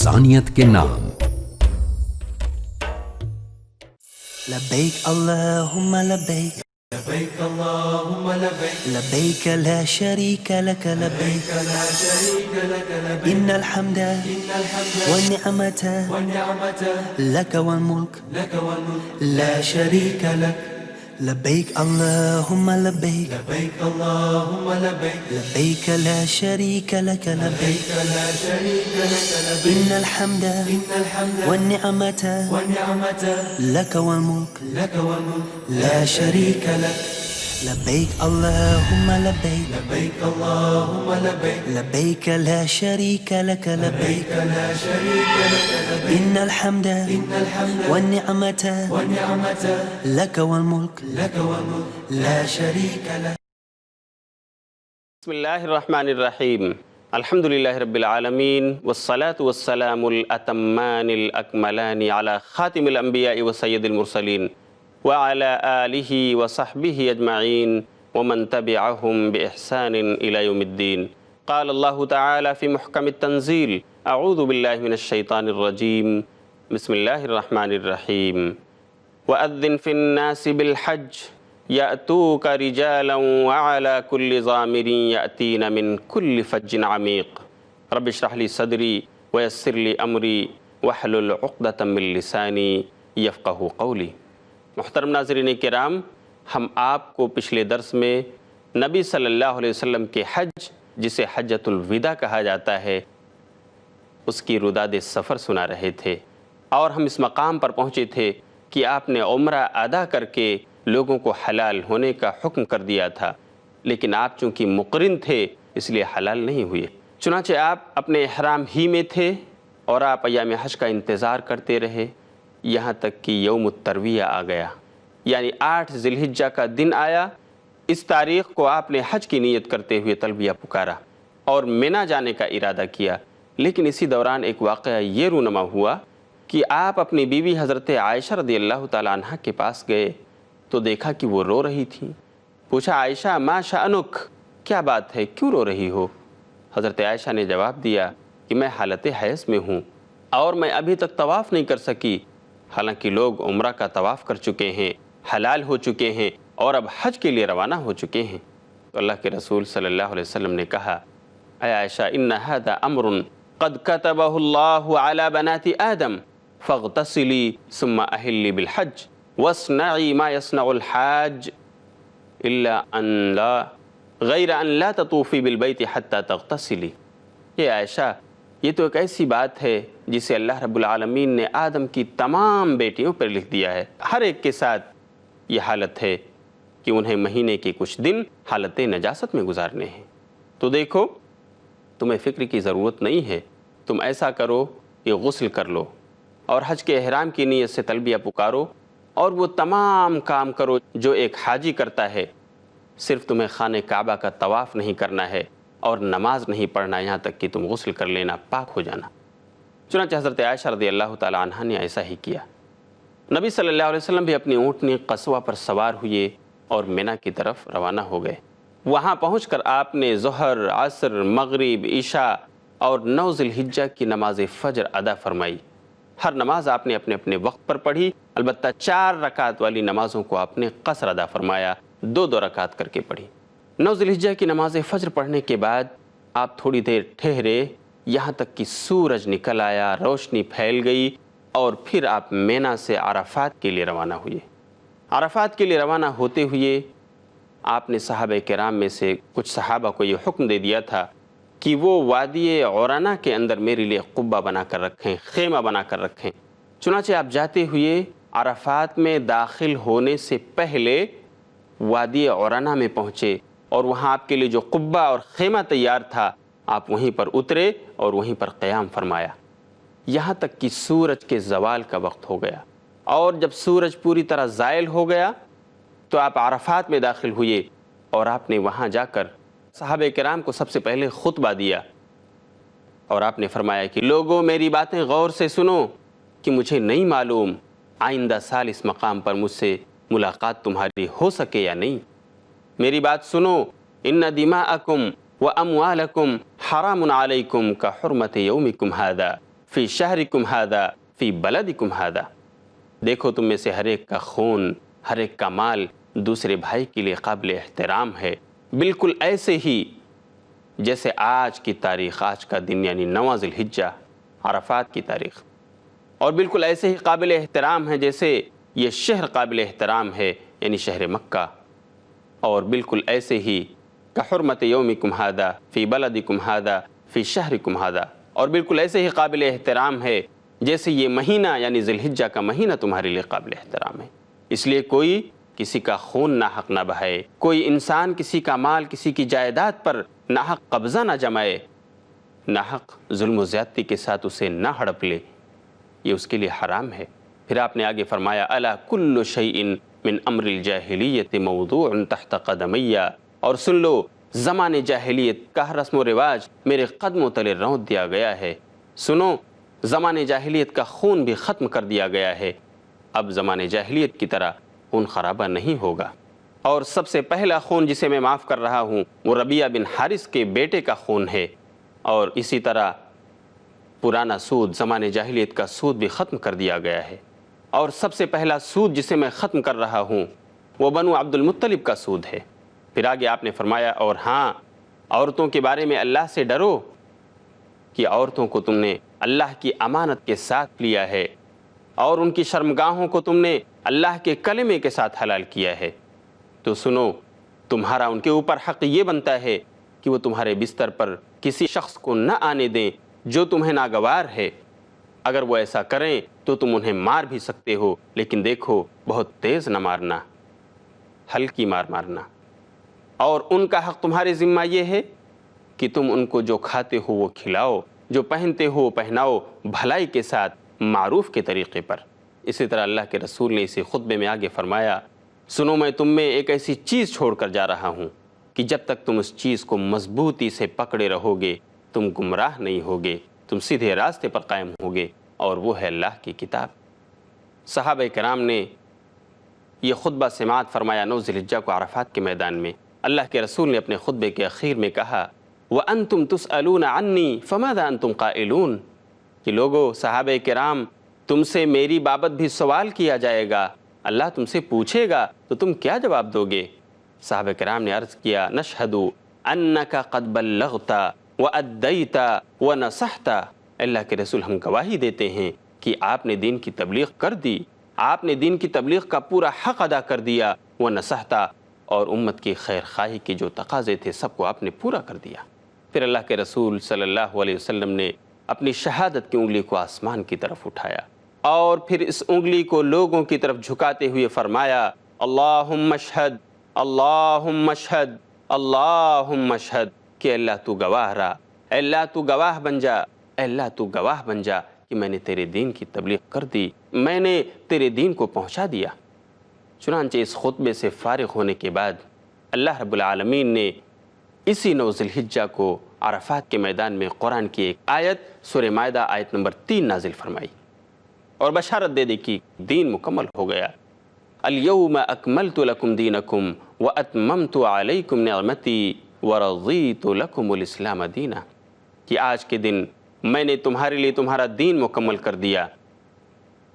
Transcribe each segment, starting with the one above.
انسانیت کے نام۔ لبیک اللہم لبیک لبيك اللهم لبيك لبیک لا شریک لک لبیک لا شريك لك لبيك ان الحمد والنعمت والنعمة لک والملک لك والملك لا شریک لک لبیک اللہم لبیک لبيك اللهم لبيك لبیک لا شریک لک لبیک لا شريك لك لبيك ان الحمد والنعمت والنعمة لک والملک لك والملك لا شریک لک لبیک اللہم لبیک لبيك اللهم لبيك لبیک لا شریک لک لبیک لا شريك لك لبيك ان الحمد والنعمت والنعمة لک والملک لك والملك لا شریک لک۔ بسم اللہ الرحمن الرحیم، الحمد للہ رب العالمین، والصلاة والسلام الاتمان الاکملان علی خاتم الانبیاء وسید المرسلین وعلی آلہ وصحبہ اجمعین ومن تبعہم بإحسان الی یوم الدین۔ قال اللہ تعالی فی محکم التنزیل، اعوذ باللہ من الشیطان الرجیم، بسم اللہ الرحمن الرحیم۔ وَأَذِّن فِي النَّاسِ بِالْحَجِّ يَأْتُوكَ رِجَالًا وَعَلَى كُلِّ ضَامِرٍ يَأْتِينَ مِنْ كُلِّ فَجٍّ عَمِيقٍ رب اشرح لي صدري ويسر لي أمري واحلل عقدة من لساني يفقهوا قولي۔ محترم ناظرین کرام، ہم آپ کو پچھلے درس میں نبی صلی اللہ علیہ وسلم کے حج، جسے حجۃ الوداع کہا جاتا ہے، اس کی روداد سفر سنا رہے تھے، اور ہم اس مقام پر پہنچے تھے کہ آپ نے عمرہ ادا کر کے لوگوں کو حلال ہونے کا حکم کر دیا تھا، لیکن آپ چونکہ مقرن تھے اس لیے حلال نہیں ہوئے۔ چنانچہ آپ اپنے احرام ہی میں تھے اور آپ ایام حج کا انتظار کرتے رہے، یہاں تک کہ یوم الترویہ آ گیا، یعنی 8 ذی الحجہ کا دن آیا۔ اس تاریخ کو آپ نے حج کی نیت کرتے ہوئے تلبیہ پکارا اور مینا جانے کا ارادہ کیا، لیکن اسی دوران ایک واقعہ یہ رونما ہوا کہ آپ اپنی بیوی حضرت عائشہ رضی اللہ تعالیٰ عنہ کے پاس گئے تو دیکھا کہ وہ رو رہی تھیں۔ پوچھا، عائشہ ما شأنک، کیا بات ہے، کیوں رو رہی ہو؟ حضرت عائشہ نے جواب دیا کہ میں حالت حیض میں ہوں اور میں ابھی تک طواف نہیں کر سکی، حالانکہ لوگ عمرہ کا طواف کر چکے ہیں، حلال ہو چکے ہیں اور اب حج کے لیے روانہ ہو چکے ہیں۔ تو اللہ کے رسول صلی اللہ علیہ وسلم نے کہا، اے عائشہ، ان هذا امر قد كتبه الله على بنات آدم فاغتسلی ثم اہلی بالحج واصنعی ما يصنع الحاج الا ان لا غیر ان لا تطوفی بالبیت حتی تغتسلی۔ یہ عائشہ، یہ تو ایک ایسی بات ہے جسے اللہ رب العالمین نے آدم کی تمام بیٹیوں پر لکھ دیا ہے، ہر ایک کے ساتھ یہ حالت ہے کہ انہیں مہینے کے کچھ دن حالت نجاست میں گزارنے ہیں۔ تو دیکھو، تمہیں فکر کی ضرورت نہیں ہے، تم ایسا کرو کہ غسل کر لو اور حج کے احرام کی نیت سے تلبیہ پکارو اور وہ تمام کام کرو جو ایک حاجی کرتا ہے۔ صرف تمہیں خانہ کعبہ کا طواف نہیں کرنا ہے اور نماز نہیں پڑھنا، یہاں تک کہ تم غسل کر لینا، پاک ہو جانا۔ چنانچہ حضرت عائشہ رضی اللہ تعالیٰ عنہ نے ایسا ہی کیا۔ نبی صلی اللہ علیہ وسلم بھی اپنی اونٹنی قصوہ پر سوار ہوئے اور مینا کی طرف روانہ ہو گئے۔ وہاں پہنچ کر آپ نے ظہر، عصر، مغرب، عشاء اور 9 ذی الحجہ کی نماز فجر ادا فرمائی۔ ہر نماز آپ نے اپنے اپنے وقت پر پڑھی، البتہ 4 رکعت والی نمازوں کو آپ نے قصر ادا فرمایا، 2 رکعت کر کے پڑھی۔ 9 ذی الحجہ کی نماز فجر پڑھنے کے بعد آپ تھوڑی دیر ٹھہرے، یہاں تک کہ سورج نکل آیا، روشنی پھیل گئی، اور پھر آپ مینا سے عرفات کے لیے روانہ ہوئے۔ عرفات کے لیے روانہ ہوتے ہوئے آپ نے صحابہ کرام میں سے کچھ صحابہ کو یہ حکم دے دیا تھا کہ وہ وادی عرانہ کے اندر میرے لیے قبہ بنا کر رکھیں، خیمہ بنا کر رکھیں۔ چنانچہ آپ جاتے ہوئے عرفات میں داخل ہونے سے پہلے وادی عرانہ میں پہنچے اور وہاں آپ کے لیے جو قبہ اور خیمہ تیار تھا، آپ وہیں پر اترے اور وہیں پر قیام فرمایا، یہاں تک کہ سورج کے زوال کا وقت ہو گیا۔ اور جب سورج پوری طرح زائل ہو گیا تو آپ عرفات میں داخل ہوئے اور آپ نے وہاں جا کر صحابہ کرام کو سب سے پہلے خطبہ دیا، اور آپ نے فرمایا کہ لوگوں، میری باتیں غور سے سنو کہ مجھے نہیں معلوم آئندہ سال اس مقام پر مجھ سے ملاقات تمہاری ہو سکے یا نہیں۔ میری بات سنو، ان دماءکم واموالکم حرام علیکم کحرمت یومکم ھذا فی شہرکم ھذا فی بلدکم ھذا، دیکھو تم میں سے ہر ایک کا خون، ہر ایک کا مال دوسرے بھائی کے لیے قابل احترام ہے، بالکل ایسے ہی جیسے آج کی تاریخ، آج کا دن یعنی 9 ذی الحجہ عرفات کی تاریخ، اور بالکل ایسے ہی قابل احترام ہے جیسے یہ شہر قابل احترام ہے یعنی شہر مکہ، اور بالکل ایسے ہی کحرمت یومکم ھذا فی بلدکم ھذا فی شہرکم ھذا، اور بالکل ایسے ہی قابل احترام ہے جیسے یہ مہینہ یعنی ذی الحجہ کا مہینہ تمہارے لیے قابل احترام ہے۔ اس لیے کوئی کسی کا خون ناحق نہ بہائے، کوئی انسان کسی کا مال، کسی کی جائیداد پر ناحق قبضہ نہ جمائے، ناحق ظلم و زیادتی کے ساتھ اسے نہ ہڑپ لے، یہ اس کے لیے حرام ہے۔ پھر آپ نے آگے فرمایا الا کل شیء من امر الجاہلیت موضوع تحت قدمی، اور سن لو زمان جاہلیت کا رسم و رواج میرے قدموں تلے رونت دیا گیا ہے۔ سنو، زمان جاہلیت کا خون بھی ختم کر دیا گیا ہے، اب زمان جاہلیت کی طرح خون خرابہ نہیں ہوگا۔ اور سب سے پہلا خون جسے میں معاف کر رہا ہوں وہ ربیعہ بن حارث کے بیٹے کا خون ہے، اور اسی طرح پرانا سود، زمان جاہلیت کا سود بھی ختم کر دیا گیا ہے، اور سب سے پہلا سود جسے میں ختم کر رہا ہوں وہ بنو عبد المطلب کا سود ہے۔ پھر آگے آپ نے فرمایا اور ہاں، عورتوں کے بارے میں اللہ سے ڈرو کہ عورتوں کو تم نے اللہ کی امانت کے ساتھ لیا ہے، اور ان کی شرمگاہوں کو تم نے اللہ کے کلمے کے ساتھ حلال کیا ہے، تو سنو، تمہارا ان کے اوپر حق یہ بنتا ہے کہ وہ تمہارے بستر پر کسی شخص کو نہ آنے دیں جو تمہیں ناگوار ہے۔ اگر وہ ایسا کریں تو تم انہیں مار بھی سکتے ہو، لیکن دیکھو بہت تیز نہ مارنا، ہلکی مار مارنا۔ اور ان کا حق تمہارے ذمہ یہ ہے کہ تم ان کو جو کھاتے ہو وہ کھلاؤ، جو پہنتے ہو وہ پہناؤ، بھلائی کے ساتھ، معروف کے طریقے پر۔ اسی طرح اللہ کے رسول نے اسی خطبے میں آگے فرمایا سنو، میں تم میں ایک ایسی چیز چھوڑ کر جا رہا ہوں کہ جب تک تم اس چیز کو مضبوطی سے پکڑے رہو گے تم گمراہ نہیں ہوگے، تم سیدھے راستے پر قائم ہوگے، اور وہ ہے اللہ کی کتاب۔ صحابہ کرام نے یہ خطبہ سماعت فرمایا 9 ذی الحجہ کو عرفات کے میدان میں۔ اللہ کے رسول نے اپنے خطبے کے اخیر میں کہا وَأَنْتُمْ تُسْأَلُونَ عَنِّي فَمَاذَا أَنْتُمْ قَائِلُونَ، کہ لوگو، صحابہ کرام، تم سے میری بابت بھی سوال کیا جائے گا، اللہ تم سے پوچھے گا تو تم کیا جواب دو گے؟ صحابہ کرام نے عرض کیا نشہدو انکا قد بلغتا وادیتا ونصحتا، اللہ کے رسول ہم گواہی دیتے ہیں کہ آپ نے دین کی تبلیغ کر دی، آپ نے دین کی تبلیغ کا پورا حق ادا کر دیا، ونصحتا، اور امت کی خیر خواہی کے جو تقاضے تھے سب کو آپ نے پورا کر دیا۔ پھر اللہ کے رسول صلی اللہ علیہ وسلم نے اپنی شہادت کی انگلی کو آسمان کی طرف اٹھایا، اور پھر اس انگلی کو لوگوں کی طرف جھکاتے ہوئے فرمایا اللہم اشہد، اللہم اشہد، اللہم اشہد، کہ اللہ تو گواہ رہا، اے اللہ تو گواہ بن جا، اے اللہ تو گواہ بن جا کہ میں نے تیرے دین کی تبلیغ کر دی، میں نے تیرے دین کو پہنچا دیا۔ چنانچہ اس خطبے سے فارغ ہونے کے بعد اللہ رب العالمین نے اسی 9 ذی الحجہ کو عرفات کے میدان میں قرآن کی ایک آیت سورہ مائدہ آیت نمبر 3 نازل فرمائی، اور بشارت دے دی کہ دین مکمل ہو گیا۔ الیوم اکملت لکم دینکم واتممت علیکم نعمتی ورضیت لکم الاسلام دینا، کہ آج کے دن میں نے تمہارے لیے تمہارا دین مکمل کر دیا،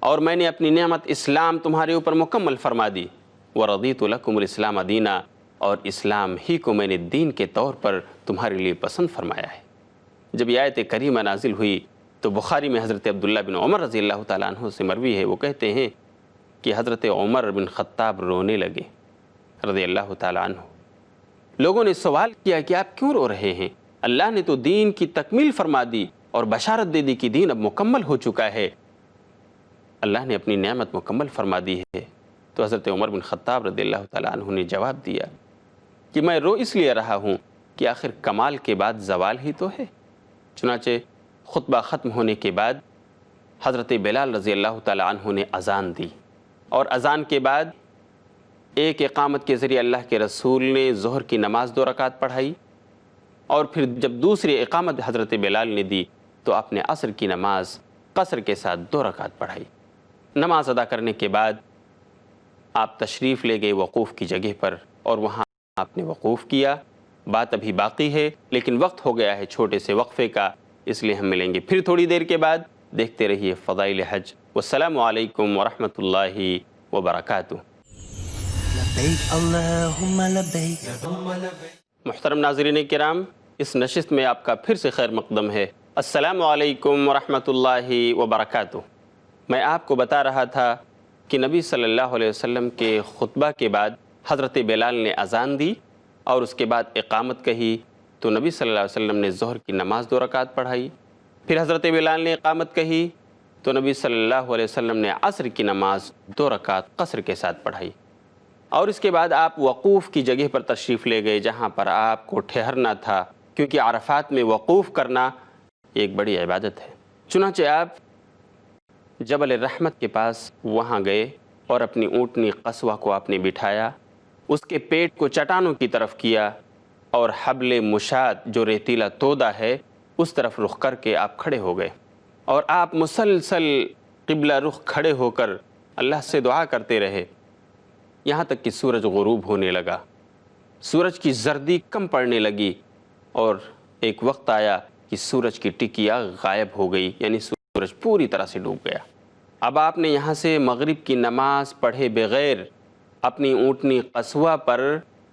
اور میں نے اپنی نعمت اسلام تمہارے اوپر مکمل فرما دی، ورضیت لکم الاسلام دینا، اور اسلام ہی کو میں نے دین کے طور پر تمہارے لیے پسند فرمایا ہے۔ جب یہ آیت کریمہ نازل ہوئی تو بخاری میں حضرت عبداللہ بن عمر رضی اللہ تعالیٰ عنہ سے مروی ہے، وہ کہتے ہیں کہ حضرت عمر بن خطاب رونے لگے رضی اللہ تعالیٰ عنہ۔ لوگوں نے سوال کیا کہ آپ کیوں رو رہے ہیں؟ اللہ نے تو دین کی تکمیل فرما دی اور بشارت دے دی کہ دین اب مکمل ہو چکا ہے، اللہ نے اپنی نعمت مکمل فرما دی ہے۔ تو حضرت عمر بن خطاب رضی اللہ تعالیٰ عنہ نے جواب دیا کہ میں رو اس لیے رہا ہوں کہ آخر کمال کے بعد زوال ہی تو ہے۔ چنانچہ خطبہ ختم ہونے کے بعد حضرت بلال رضی اللہ تعالیٰ عنہ نے اذان دی، اور اذان کے بعد ایک اقامت کے ذریعے اللہ کے رسول نے ظہر کی نماز 2 رکعت پڑھائی، اور پھر جب دوسری اقامت حضرت بلال نے دی تو آپ نے عصر کی نماز قصر کے ساتھ 2 رکعت پڑھائی۔ نماز ادا کرنے کے بعد آپ تشریف لے گئے وقوف کی جگہ پر، اور وہاں آپ نے وقوف کیا۔ بات ابھی باقی ہے لیکن وقت ہو گیا ہے چھوٹے سے وقفے کا، اس لیے ہم ملیں گے پھر تھوڑی دیر کے بعد دیکھتے رہیے فضائل حج۔ والسلام علیکم ورحمۃ اللہ وبرکاتہ۔ لبيك اللهم لبيك محترم ناظرین کرام، اس نشست میں آپ کا پھر سے خیر مقدم ہے۔ السلام علیکم ورحمۃ اللہ وبرکاتہ۔ میں آپ کو بتا رہا تھا کہ نبی صلی اللہ علیہ وسلم کے خطبہ کے بعد حضرت بلال نے اذان دی اور اس کے بعد اقامت کہی، تو نبی صلی اللہ علیہ وسلم نے ظہر کی نماز 2 رکعت پڑھائی۔ پھر حضرت بلال نے اقامت کہی تو نبی صلی اللہ علیہ وسلم نے عصر کی نماز 2 رکعت قصر کے ساتھ پڑھائی، اور اس کے بعد آپ وقوف کی جگہ پر تشریف لے گئے جہاں پر آپ کو ٹھہرنا تھا، کیونکہ عرفات میں وقوف کرنا ایک بڑی عبادت ہے۔ چنانچہ آپ جبل الرحمت کے پاس وہاں گئے اور اپنی اونٹنی قصوہ کو آپ نے بٹھایا، اس کے پیٹ کو چٹانوں کی طرف کیا اور حبل مشاد جو ریتیلا تودا ہے اس طرف رخ کر کے آپ کھڑے ہو گئے، اور آپ مسلسل قبلہ رخ کھڑے ہو کر اللہ سے دعا کرتے رہے یہاں تک کہ سورج غروب ہونے لگا، سورج کی زردی کم پڑنے لگی، اور ایک وقت آیا کہ سورج کی ٹکیا غائب ہو گئی، یعنی سورج پوری طرح سے ڈوب گیا۔ اب آپ نے یہاں سے مغرب کی نماز پڑھے بغیر اپنی اونٹنی قصوہ پر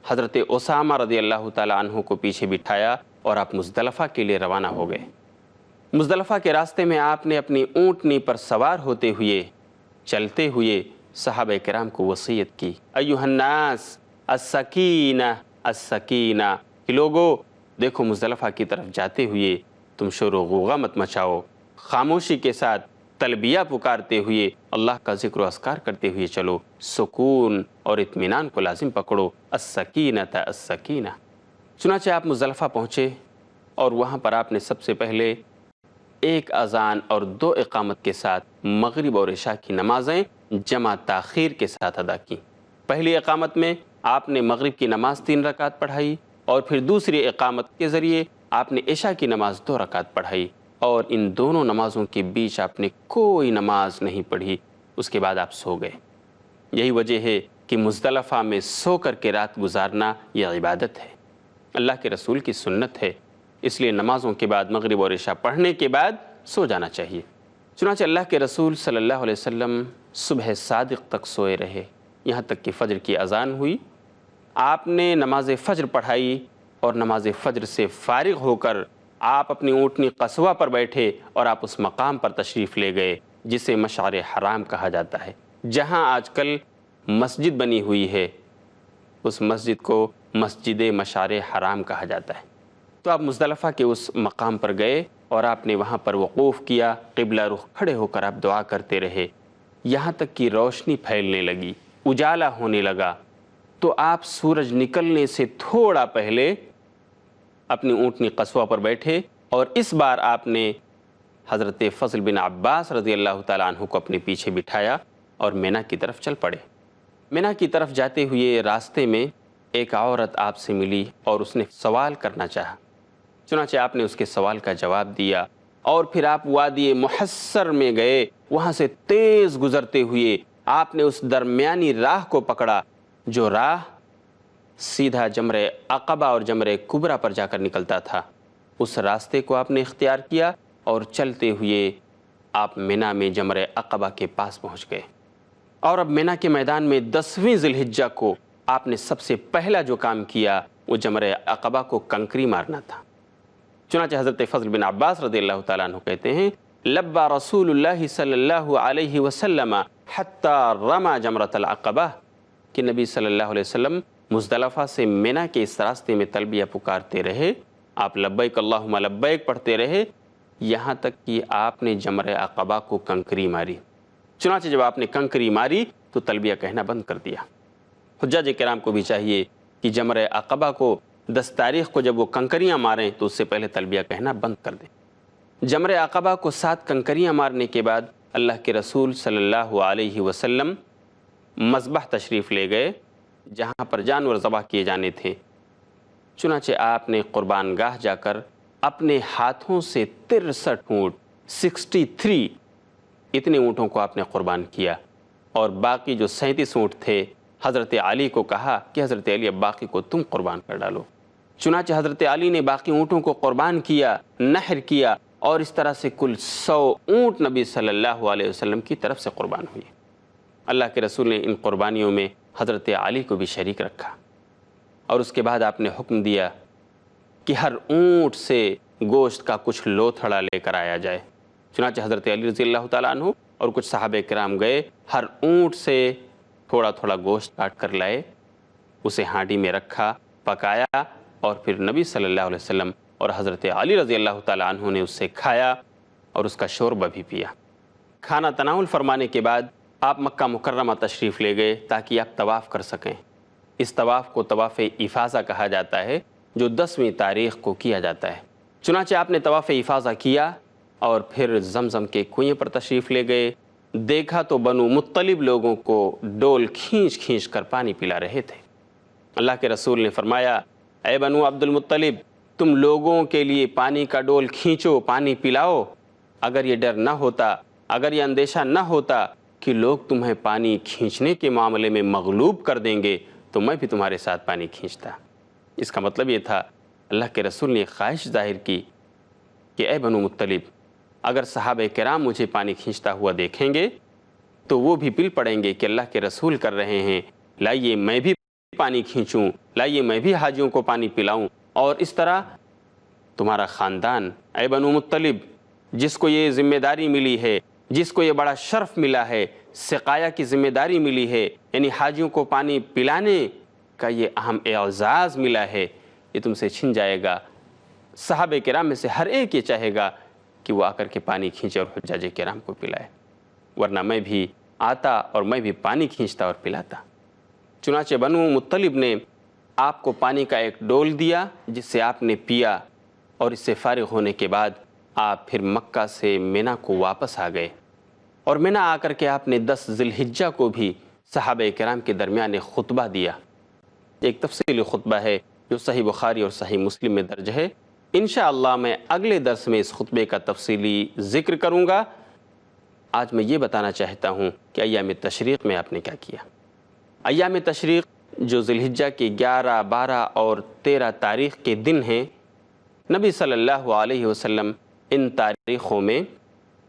حضرت اسامہ رضی اللہ تعالی عنہ کو پیچھے بٹھایا اور آپ مزدلفہ کے لیے روانہ ہو گئے۔ مزدلفہ کے راستے میں آپ نے اپنی اونٹنی پر سوار ہوتے ہوئے چلتے ہوئے صحابہ کرام کو وصیت کی، ایھا الناس السکینہ السکینہ، کہ لوگو دیکھو مزدلفہ کی طرف جاتے ہوئے تم شور و غوغا مت مچاؤ، خاموشی کے ساتھ تلبیہ پکارتے ہوئے اللہ کا ذکر و اذکار کرتے ہوئے چلو، سکون اور اطمینان کو لازم پکڑو، السکینۃ السکینہ۔ چنانچہ آپ مزدلفہ پہنچے اور وہاں پر آپ نے سب سے پہلے 1 اذان اور 2 اقامت کے ساتھ مغرب اور عشاء کی نمازیں جمع تاخیر کے ساتھ ادا کی۔ پہلی اقامت میں آپ نے مغرب کی نماز 3 رکعت پڑھائی، اور پھر دوسری اقامت کے ذریعے آپ نے عشاء کی نماز 2 رکعت پڑھائی، اور ان دونوں نمازوں کے بیچ آپ نے کوئی نماز نہیں پڑھی، اس کے بعد آپ سو گئے۔ یہی وجہ ہے کہ مزدلفہ میں سو کر کے رات گزارنا یہ عبادت ہے، اللہ کے رسول کی سنت ہے، اس لیے نمازوں کے بعد مغرب اور عشاء پڑھنے کے بعد سو جانا چاہیے۔ چنانچہ اللہ کے رسول صلی اللہ علیہ وسلم صبح صادق تک سوئے رہے، یہاں تک کہ فجر کی اذان ہوئی۔ آپ نے نماز فجر پڑھائی اور نماز فجر سے فارغ ہو کر آپ اپنی اونٹنی قصوہ پر بیٹھے اور آپ اس مقام پر تشریف لے گئے جسے مشعر حرام کہا جاتا ہے، جہاں آج کل مسجد بنی ہوئی ہے، اس مسجد کو مسجد مشعر حرام کہا جاتا ہے۔ تو آپ مزدلفہ کے اس مقام پر گئے اور آپ نے وہاں پر وقوف کیا، قبلہ رخ کھڑے ہو کر آپ دعا کرتے رہے یہاں تک کہ روشنی پھیلنے لگی، اجالا ہونے لگا۔ تو آپ سورج نکلنے سے تھوڑا پہلے اپنی اونٹنی قصوہ پر بیٹھے، اور اس بار آپ نے حضرت فضل بن عباس رضی اللہ تعالیٰ عنہ کو اپنے پیچھے بٹھایا اور مینا کی طرف چل پڑے۔ مینا کی طرف جاتے ہوئے راستے میں ایک عورت آپ سے ملی اور اس نے سوال کرنا چاہا، چنانچہ آپ نے اس کے سوال کا جواب دیا، اور پھر آپ وادی محصر میں گئے، وہاں سے تیز گزرتے ہوئے آپ نے اس درمیانی راہ کو پکڑا جو راہ سیدھا جمرہ عقبہ اور جمرہ کبریٰ پر جا کر نکلتا تھا۔ اس راستے کو آپ نے اختیار کیا اور چلتے ہوئے آپ مینا میں جمرہ عقبہ کے پاس پہنچ گئے، اور اب مینا کے میدان میں 10ویں ذی الحجہ کو آپ نے سب سے پہلا جو کام کیا وہ جمرہ عقبہ کو کنکری مارنا تھا۔ چنانچہ حضرت فضل بن عباس رضی اللہ تعالیٰ عنہ کہتے ہیں، لبا رسول اللہ صلی اللہ علیہ وسلم حتی رما جمرۃ العقبہ، کہ نبی صلی اللہ علیہ وسلم مزدلفہ سے مینا کے اس راستے میں تلبیہ پکارتے رہے، آپ لبیک اللہم لبیک پڑھتے رہے یہاں تک کہ آپ نے جمرہ عقبہ کو کنکری ماری۔ چنانچہ جب آپ نے کنکری ماری تو تلبیہ کہنا بند کر دیا۔ حجاج کرام کو بھی چاہیے کہ جمرہ عقبہ کو 10 تاریخ کو جب وہ کنکریاں ماریں تو اس سے پہلے تلبیہ کہنا بند کر دیں۔ جمرہ عقبہ کو 7 کنکریاں مارنے کے بعد اللہ کے رسول صلی اللہ علیہ وسلم مذبح تشریف لے گئے جہاں پر جانور ذبح کیے جانے تھے۔ چنانچہ آپ نے قربان گاہ جا کر اپنے ہاتھوں سے 63 اونٹ 63 اتنے اونٹوں کو آپ نے قربان کیا، اور باقی جو 37 اونٹ تھے حضرت علی کو کہا کہ حضرت علی اب باقی کو تم قربان کر ڈالو۔ چنانچہ حضرت علی نے باقی اونٹوں کو قربان کیا، نحر کیا، اور اس طرح سے کل 100 اونٹ نبی صلی اللہ علیہ وسلم کی طرف سے قربان ہوئے۔ اللہ کے رسول نے ان قربانیوں میں حضرت علی کو بھی شریک رکھا، اور اس کے بعد آپ نے حکم دیا کہ ہر اونٹ سے گوشت کا کچھ لوتھڑا لے کر آیا جائے۔ چنانچہ حضرت علی رضی اللہ تعالیٰ عنہ اور کچھ صحابہ کرام گئے، ہر اونٹ سے تھوڑا تھوڑا گوشت کاٹ کر لائے، اسے ہانڈی میں رکھا، پکایا، اور پھر نبی صلی اللہ علیہ وسلم اور حضرت علی رضی اللہ تعالیٰ عنہ نے اس سے کھایا اور اس کا شوربہ بھی پیا۔ کھانا تناول فرمانے کے بعد آپ مکہ مکرمہ تشریف لے گئے تاکہ آپ طواف کر سکیں۔ اس طواف کو طواف افاضہ کہا جاتا ہے، جو 10ویں تاریخ کو کیا جاتا ہے۔ چنانچہ آپ نے طواف افاضہ کیا اور پھر زمزم کے کنویں پر تشریف لے گئے۔ دیکھا تو بنو مطلب لوگوں کو ڈول کھینچ کھینچ کر پانی پلا رہے تھے۔ اللہ کے رسول نے فرمایا، اے بنو عبد المطلب، تم لوگوں کے لیے پانی کا ڈول کھینچو، پانی پلاؤ۔ اگر یہ ڈر نہ ہوتا، اگر یہ اندیشہ نہ ہوتا کہ لوگ تمہیں پانی کھینچنے کے معاملے میں مغلوب کر دیں گے تو میں بھی تمہارے ساتھ پانی کھینچتا۔ اس کا مطلب یہ تھا، اللہ کے رسول نے خواہش ظاہر کی کہ اے بنو مطلب، اگر صحابہ کرام مجھے پانی کھینچتا ہوا دیکھیں گے تو وہ بھی پل پڑیں گے کہ اللہ کے رسول کر رہے ہیں، لائیے میں بھی پانی کھینچوں، لائیے میں بھی حاجیوں کو پانی پلاؤں۔ اور اس طرح تمہارا خاندان، اے بنو مطلب، جس کو یہ ذمہ داری ملی ہے، جس کو یہ بڑا شرف ملا ہے، سقایا کی ذمہ داری ملی ہے، یعنی حاجیوں کو پانی پلانے کا یہ اہم اعزاز ملا ہے، یہ تم سے چھن جائے گا۔ صحابہ کرام میں سے ہر ایک یہ چاہے گا کہ وہ آ کر کے پانی کھینچے اور حجاج کرام کو پلائے، ورنہ میں بھی آتا اور میں بھی پانی کھینچتا اور پلاتا۔ چنانچہ بنو مطلب نے آپ کو پانی کا ایک ڈول دیا جس سے آپ نے پیا، اور اس سے فارغ ہونے کے بعد آپ پھر مکہ سے مینا کو واپس آ گئے، اور مینا آ کر کے آپ نے 10 ذی الحجہ کو بھی صحابہ کرام کے درمیان ایک خطبہ دیا۔ ایک تفصیلی خطبہ ہے جو صحیح بخاری اور صحیح مسلم میں درج ہے۔ انشاءاللہ میں اگلے درس میں اس خطبے کا تفصیلی ذکر کروں گا۔ آج میں یہ بتانا چاہتا ہوں کہ ایام تشریق میں آپ نے کیا کیا۔ ایام تشریق جو ذی الحجہ کے 11، 12 اور 13 تاریخ کے دن ہیں، نبی صلی اللہ علیہ وسلم ان تاریخوں میں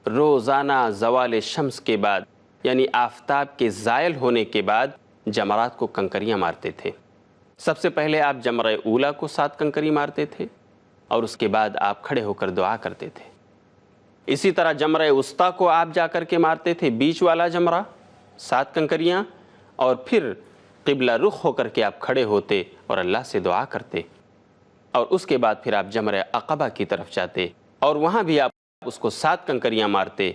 روزانہ زوال شمس کے بعد، یعنی آفتاب کے زائل ہونے کے بعد، جمرات کو کنکریاں مارتے تھے۔ سب سے پہلے آپ جمرہ اولا کو 7 کنکری مارتے تھے، اور اس کے بعد آپ کھڑے ہو کر دعا کرتے تھے۔ اسی طرح جمرہ وسطیٰ کو آپ جا کر کے مارتے تھے، بیچ والا جمرہ 7 کنکریاں، اور پھر قبلہ رخ ہو کر کے آپ کھڑے ہوتے اور اللہ سے دعا کرتے، اور اس کے بعد پھر آپ جمرہ عقبہ کی طرف جاتے اور وہاں بھی آپ اس کو 7 کنکریاں مارتے۔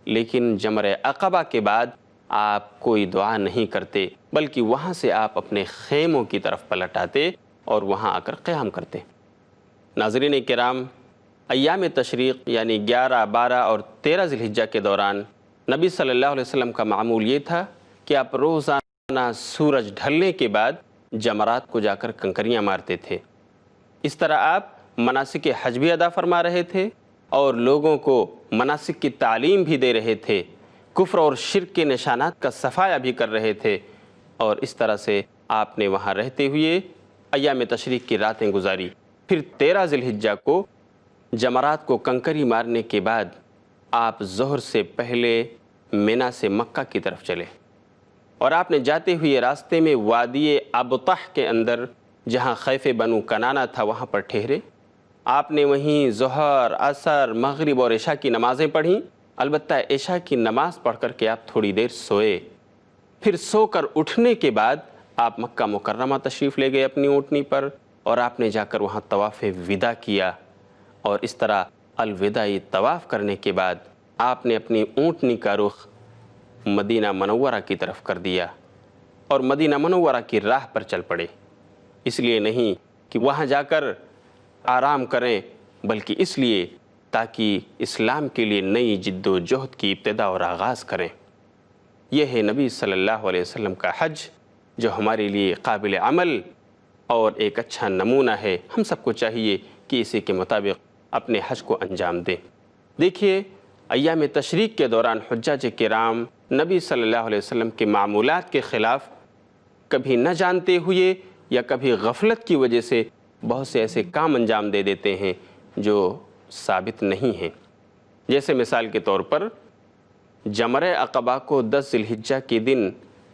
لیکن جمرہ عقبہ کے بعد آپ کوئی دعا نہیں کرتے، بلکہ وہاں سے آپ اپنے خیموں کی طرف پلٹ آتے اور وہاں آ کر قیام کرتے۔ ناظرین کرام، ایام تشریق یعنی 11، 12 اور 13 ذی الحجہ کے دوران نبی صلی اللہ علیہ وسلم کا معمول یہ تھا کہ آپ روزانہ سورج ڈھلنے کے بعد جمرات کو جا کر کنکریاں مارتے تھے۔ اس طرح آپ مناسک حج بھی ادا فرما رہے تھے اور لوگوں کو مناسک کی تعلیم بھی دے رہے تھے، کفر اور شرک کے نشانات کا صفایا بھی کر رہے تھے، اور اس طرح سے آپ نے وہاں رہتے ہوئے ایام تشریق کی راتیں گزاری۔ پھر 13 ذی الحجہ کو جمرات کو کنکری مارنے کے بعد آپ ظہر سے پہلے مینا سے مکہ کی طرف چلے، اور آپ نے جاتے ہوئے راستے میں وادی ابطح کے اندر جہاں خیف بنو کنانہ تھا وہاں پر ٹھہرے۔ آپ نے وہیں ظہر، عصر، مغرب اور عشاء کی نمازیں پڑھیں۔ البتہ عشاء کی نماز پڑھ کر کے آپ تھوڑی دیر سوئے، پھر سو کر اٹھنے کے بعد آپ مکہ مکرمہ تشریف لے گئے اپنی اونٹنی پر، اور آپ نے جا کر وہاں طواف وداع کیا، اور اس طرح الوداعی طواف کرنے کے بعد آپ نے اپنی اونٹنی کا رخ مدینہ منورہ کی طرف کر دیا اور مدینہ منورہ کی راہ پر چل پڑے۔ اس لیے نہیں کہ وہاں جا کر آرام کریں، بلکہ اس لیے تاکہ اسلام کے لیے نئی جد و جہد کی ابتدا اور آغاز کریں۔ یہ ہے نبی صلی اللہ علیہ وسلم کا حج، جو ہمارے لیے قابل عمل اور ایک اچھا نمونہ ہے۔ ہم سب کو چاہیے کہ اسی کے مطابق اپنے حج کو انجام دیں۔ دیکھیے، ایام تشریق کے دوران حجاج کرام نبی صلی اللہ علیہ وسلم کے معمولات کے خلاف کبھی نہ جانتے ہوئے یا کبھی غفلت کی وجہ سے بہت سے ایسے کام انجام دے دیتے ہیں جو ثابت نہیں ہیں۔ جیسے مثال کے طور پر جمرہ عقبہ کو 10 ذی الحجہ کے دن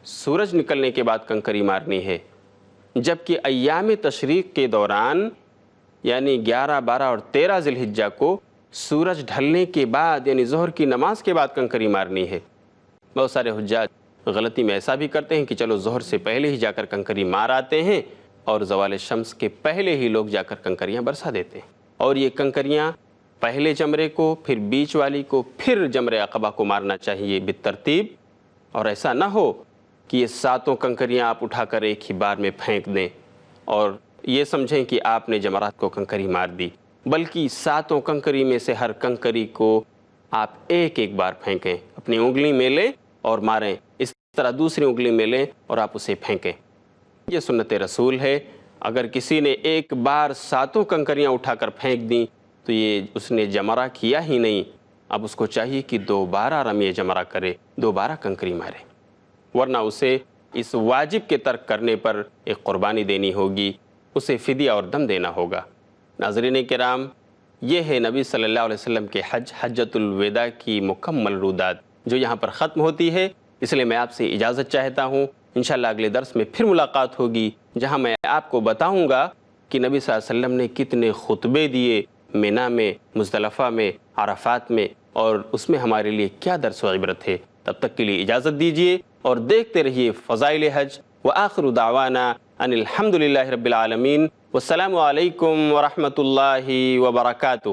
سورج نکلنے کے بعد کنکری مارنی ہے، جبکہ ایام تشریق کے دوران یعنی 11، 12 اور 13 ذی الحجہ کو سورج ڈھلنے کے بعد یعنی ظہر کی نماز کے بعد کنکری مارنی ہے۔ بہت سارے حجاج غلطی میں ایسا بھی کرتے ہیں کہ چلو ظہر سے پہلے ہی جا کر کنکری مار آتے ہیں اور زوال شمس کے پہلے ہی لوگ جا کر کنکریاں برسا دیتے ہیں، اور یہ کنکریاں پہلے جمرے کو، پھر بیچ والی کو، پھر جمرہ عقبہ کو مارنا چاہیے بالترتیب، اور ایسا نہ ہو کہ یہ 7 کنکریاں آپ اٹھا کر ایک ہی بار میں پھینک دیں اور یہ سمجھیں کہ آپ نے جمرات کو کنکری مار دی، بلکہ 7 کنکری میں سے ہر کنکری کو آپ ایک ایک بار پھینکیں، اپنی انگلی میں لیں اور ماریں، اس طرح دوسری انگلی میں لیں اور آپ اسے پھینکیں۔ یہ سنت رسول ہے۔ اگر کسی نے ایک بار 7 کنکریاں اٹھا کر پھینک دیں تو یہ اس نے جمرہ کیا ہی نہیں، اب اس کو چاہیے کہ دوبارہ رمی جمرہ کرے، دوبارہ کنکری مارے، ورنہ اسے اس واجب کے ترک کرنے پر ایک قربانی دینی ہوگی، اسے فدیہ اور دم دینا ہوگا۔ ناظرین کرام، یہ ہے نبی صلی اللہ علیہ وسلم کے حجۃ الوداع کی مکمل رودات جو یہاں پر ختم ہوتی ہے، اس لیے میں آپ سے اجازت چاہتا ہوں۔ انشاءاللہ اگلے درس میں پھر ملاقات ہوگی جہاں میں آپ کو بتاؤں گا کہ نبی صلی اللہ علیہ وسلم نے کتنے خطبے دیے مینا میں، مزدلفہ میں، عرفات میں، اور اس میں ہمارے لیے کیا درس و عبرت ہے۔ تب تک کے لیے اجازت دیجیے اور دیکھتے رہیے فضائل حج۔ وآخر دعوانا ان الحمد للہ رب العالمین، والسلام علیکم ورحمۃ اللہ وبرکاتہ۔